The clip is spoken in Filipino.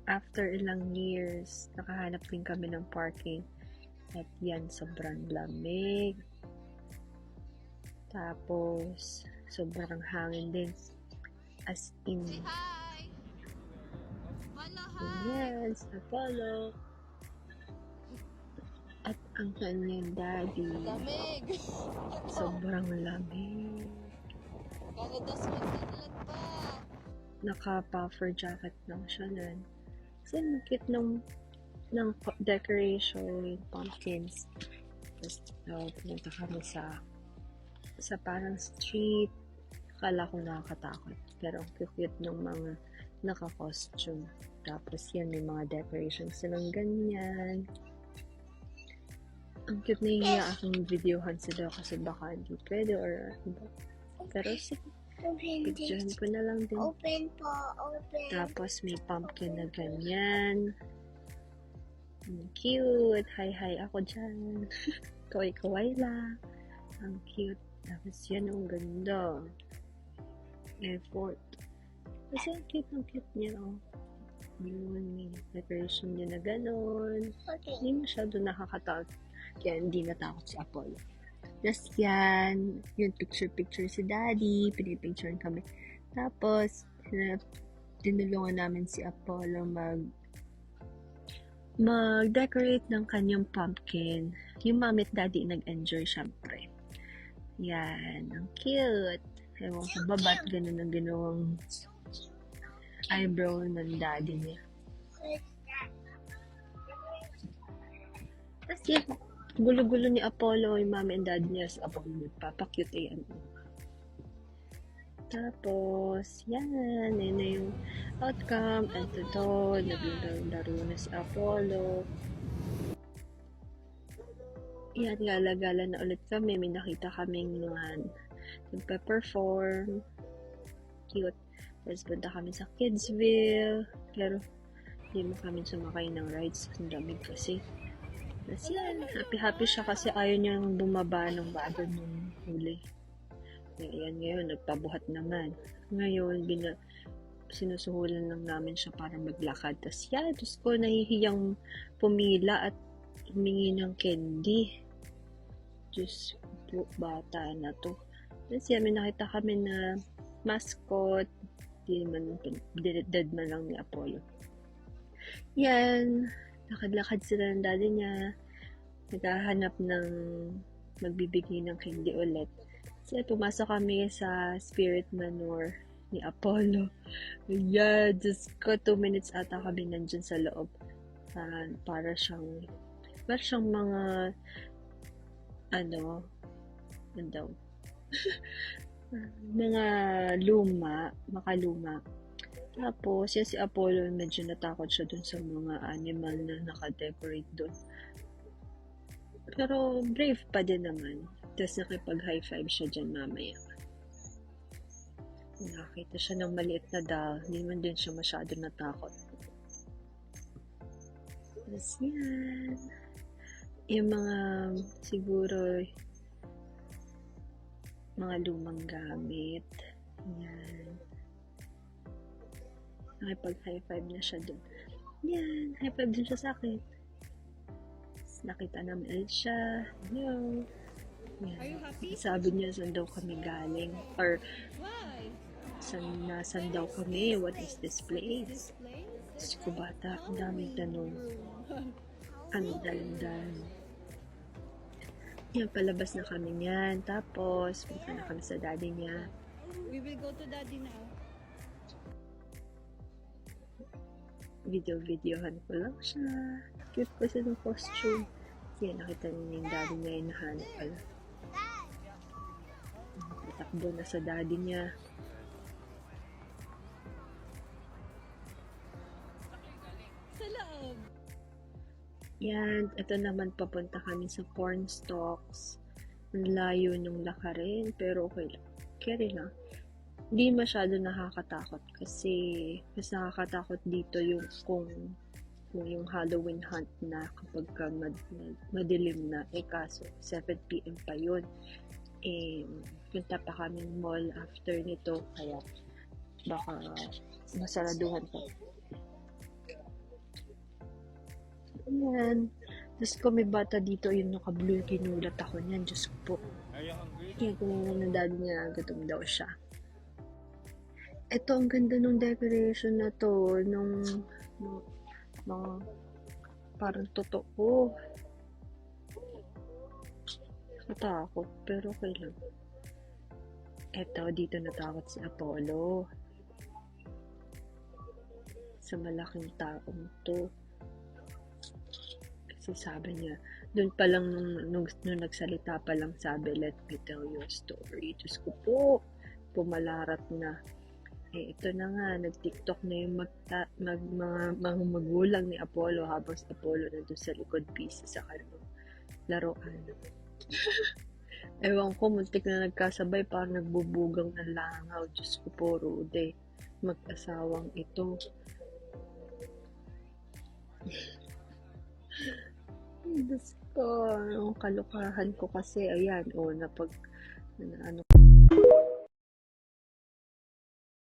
after ilang years, nakahanap din kami ng parking. At yan, sobrang lamig. Tapos, sobrang hangin din. As in. Say hi! Apollo, hi! Yes, Apollo. At ang kanyang daddy. Lamig! Sobrang lamig. Canada Switzerland pa! Naka-puffer jacket lang siya nun. Kasi ang cute ng decoration, yung pumpkins. Tapos, pumunta kami sa parang street. Akala ko nakakatakot. Pero ang cute ng mga naka-costume. Tapos yan, may mga decorations silang ganyan. Ang cute na hiya akong videohan sila kasi baka hindi pwede or ano. Pero sige, picturehan ko na lang din. Open po, open. Tapos may pumpkin na ganyan. Cute. Hi ako dyan. Kaway-kaway lang. Ang cute. Tapos yan, ang ganda. Effort. Kasi ang cute niya, oh. Yun, may decoration niya na ganon. Okay. Hindi masyado nakakatakot. Kaya hindi natakot si Apollo. Tapos yan, yung picture si Daddy. Pinipicturean kami. Tapos, tinulungan namin si Apollo mag-decorate ng kanyang pumpkin. Yung mami at daddy nag-enjoy syempre. Yan, ang cute. Ewan ko ba ba't ganun ang ginawang eyebrow ng daddy niya. Tapos yan, gulo-gulo ni Apollo, yung mami and daddy niya sa Apollo. Nagpapakute yan. Tapos, yan na yung outcome. At ito, naglaro na si Apollo. Yan, gala-gala na ulit kami. May nakita kaming nagpa-perform. Cute. Tapos punta kami sa Kidsville. Pero, hindi mo kami sumakay ng rides. Ang lamig kasi. Tapos yan, happy siya kasi ayaw niyang bumaba ng bago nung huli. Ayan, ngayon, nagpabuhat naman. Ngayon, sinusuhulan lang namin siya para maglakad. Tapos yan, Diyos ko, nahihiyang pumila at humingi ng candy. Diyos po, bata na to. Tapos yan, may nakita kami na mascot. Dead man lang ni Apollo. Yan, lakad-lakad sila ng daddy niya. Naghahanap ng magbibigay ng candy ulit. So, pumasok kami sa spirit manor ni Apollo. Yeah, just ko 2 minutes ata kami nandyan sa loob. Para siyang mga ano daw mga makaluma. Tapos, yan si Apollo, medyo natakot siya dun sa mga animal na naka-decorate dun. Pero, brave pa din naman. Tapos, nakipag-high five siya dyan mamaya. Nakita siya ng maliit na doll. Hindi man din siya masyado natakot. Tapos, yan. Yung mga, siguro, mga lumang gamit. Yan. Nakipag-high five na siya dun. Yan, high five din siya sa akin. Nakita namin ulit siya. Hello. Yan. Are you happy? Sabi niya, saan daw kami galing? Or, Why? saan daw kami? What is this place? This place? Diyos ko bata, ang daming tanong. Ang dalan-dalan. Yan, palabas na kami niyan. Tapos, punta na kami sa daddy niya. We will go to daddy now. Videohan ko lang siya. Cute kasi ng costume. Yan, nakita niya yung daddy niya yung nahanap pala. Takbo na sa daddy niya. Sa loob. Yan, ito naman papunta kami sa corn stalks. Ang layo nung lakarin, pero okay lang. Carry lang. Hindi masyado nakakatakot kasi mas nakakatakot dito yung kung yung Halloween hunt na kapag madilim na. Kaso 7 PM pa yun. Punta pa kaming mall after nito, kaya baka masaraduhan pa. Ayan. Tapos ko may bata dito, yung naka-blue, kinulat ako niyan. Diyos ko po. Kaya kung na daddy niya, gutom daw siya. Ito, ang ganda nung decoration na to. Nung mga parang totoo. Natakot, pero okay lang. Eto, dito natakot si Apollo. Sa malaking taong to. Kasi sabi niya, doon pa lang nung nagsalita pa lang sabi, let me tell you a story. Diyos ko po, pumalarat na. Ito na nga, nag-tiktok na yung mga magulang ni Apollo habang si Apollo nandun sa likod busy sa kanyang laruan. Ewan ko, muntik na nagkasabay, parang nagbubugang ng langaw. Diyos ko po, Rude. Mag-asawang ito. Diyos ko, ang kalukahan ko kasi, ayan, napag, ano